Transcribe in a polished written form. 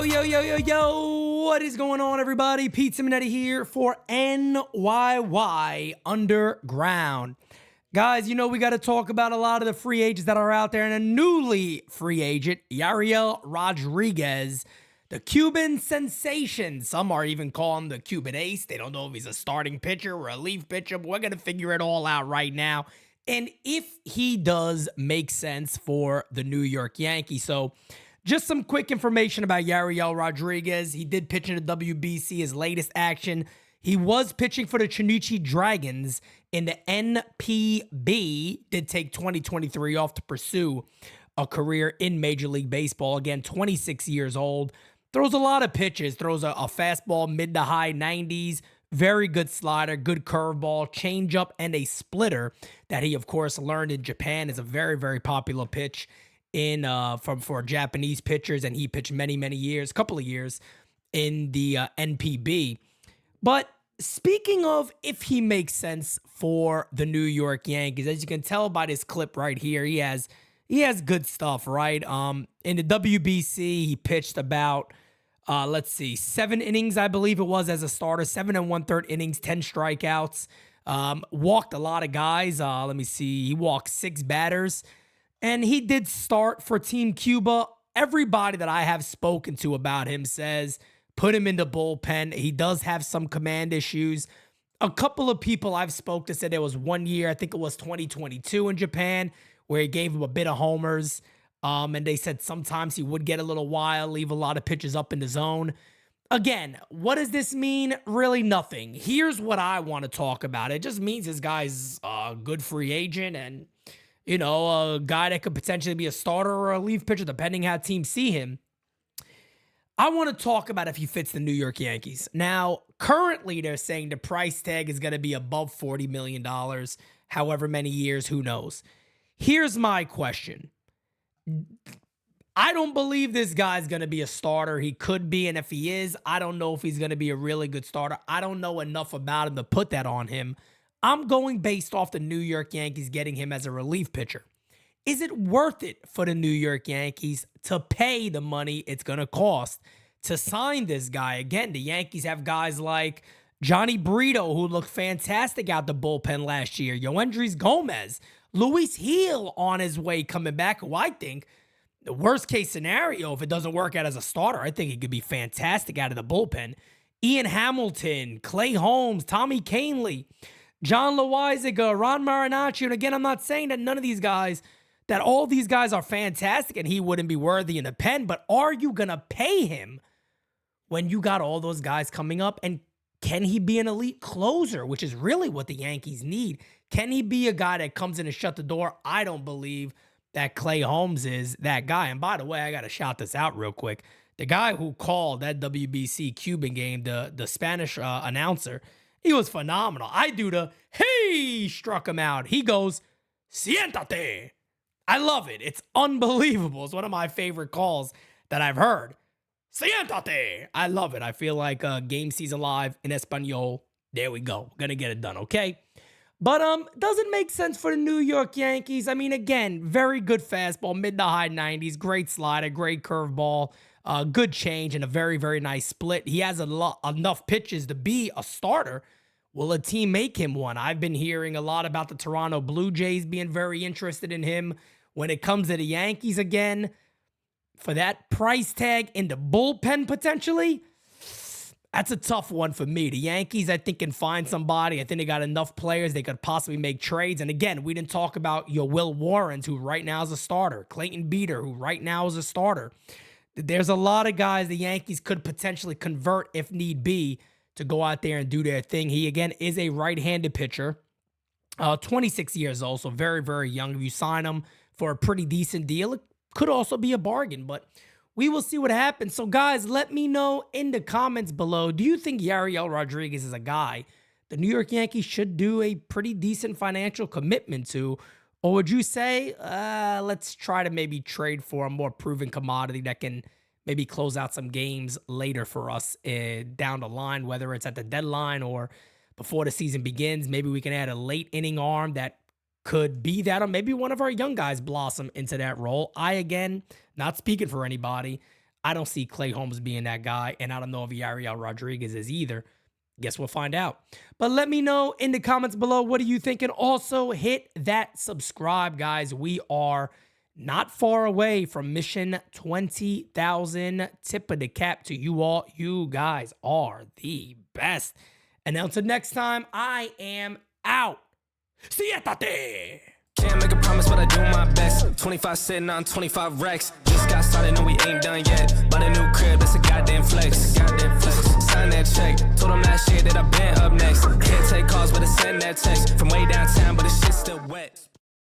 Yo, what is going on, everybody? Pete Simonetti here for NYY Underground. Guys, you know we got to talk about a lot of the free agents that are out there, and a newly free agent, Yariel Rodriguez, the Cuban sensation. Some are even calling him the Cuban ace. They don't know if he's a starting pitcher or a relief pitcher, but we're going to figure it all out right now. And if he does make sense for the New York Yankees. So just some quick information about Yariel Rodriguez. He did pitch in the WBC, his latest action. He was pitching for the Chunichi Dragons in the NPB. Did take 2023 off to pursue a career in Major League Baseball. Again, 26 years old. Throws a lot of pitches. Throws a fastball mid to high 90s. Very good slider, good curveball, changeup, and a splitter that he, of course, learned in Japan. Is a very, very popular pitch for Japanese pitchers, and he pitched many years, couple of years in the NPB. But speaking of if he makes sense for the New York Yankees, as you can tell by this clip right here, he has good stuff, right? In the WBC, he pitched about 7 innings, I believe it was, as a starter. 7 1/3 innings, 10 strikeouts. Walked a lot of guys. He walked 6 batters. And he did start for Team Cuba. Everybody that I have spoken to about him says put him in the bullpen. He does have some command issues. A couple of people I've spoke to said there was 1 year, I think it was 2022 in Japan, where he gave him a bit of homers. And they said sometimes he would get a little wild, leave a lot of pitches up in the zone. Again, what does this mean? Really nothing. Here's what I want to talk about. It just means this guy's a good free agent and, you know, a guy that could potentially be a starter or a relief pitcher, depending how teams see him. I want to talk about if he fits the New York Yankees. Now, currently they're saying the price tag is going to be above $40 million, however many years, who knows. Here's my question. I don't believe this guy's going to be a starter. He could be, and if he is, I don't know if he's going to be a really good starter. I don't know enough about him to put that on him. I'm going based off the New York Yankees getting him as a relief pitcher. Is it worth it for the New York Yankees to pay the money it's going to cost to sign this guy? Again, the Yankees have guys like Johnny Brito, who looked fantastic out the bullpen last year. Yoendrys Gomez, Luis Gil on his way coming back, who I think, the worst case scenario, if it doesn't work out as a starter, I think he could be fantastic out of the bullpen. Ian Hamilton, Clay Holmes, Tommy Kahnle, John Loizaga, Ron Marinaccio. And again, I'm not saying that that all these guys are fantastic and he wouldn't be worthy in the pen, but are you going to pay him when you got all those guys coming up? And can he be an elite closer, which is really what the Yankees need? Can he be a guy that comes in and shut the door? I don't believe that Clay Holmes is that guy. And by the way, I got to shout this out real quick. The guy who called that WBC Cuban game, the Spanish announcer, he was phenomenal. I do the, hey, struck him out. He goes, siéntate. I love it. It's unbelievable. It's one of my favorite calls that I've heard. Siéntate. I love it. I feel like Game Season Live in Espanol. There we go. Gonna get it done, okay? But doesn't make sense for the New York Yankees. I mean, again, very good fastball, mid to high 90s, great slider, great curveball, good change, and a very, very nice split. He has enough pitches to be a starter. Will a team make him one? I've been hearing a lot about the Toronto Blue Jays being very interested in him. When it comes to the Yankees again, for that price tag in the bullpen potentially, that's a tough one for me. The Yankees, I think, can find somebody. I think they got enough players they could possibly make trades. And again, we didn't talk about your Will Warrens, who right now is a starter. Clayton Beeter, who right now is a starter. There's a lot of guys the Yankees could potentially convert if need be to go out there and do their thing. He, again, is a right-handed pitcher. 26 years old, so very, very young. If you sign him for a pretty decent deal, it could also be a bargain, but we will see what happens. So, guys, let me know in the comments below. Do you think Yariel Rodriguez is a guy the New York Yankees should do a pretty decent financial commitment to? Or would you say, let's try to maybe trade for a more proven commodity that can maybe close out some games later for us down the line, whether it's at the deadline or before the season begins? Maybe we can add a late inning arm that could be that, or maybe one of our young guys blossom into that role. I, again, not speaking for anybody, I don't see Clay Holmes being that guy, and I don't know if Yariel Rodriguez is either. Guess we'll find out. But let me know in the comments below, what do you think? And also hit that subscribe, guys. We are not far away from mission 20,000. Tip of the cap to you all. You guys are the best. And until next time, I am out. Siéntate. Can't make a promise, but I do my best. 25 sitting on 25 racks. Just got started, no, we ain't done yet. Bought a new crib, that's a goddamn flex. Sign that check. Told them last year that I been up next. Can't take calls, but I send that text. From way downtown, but the shit's still wet.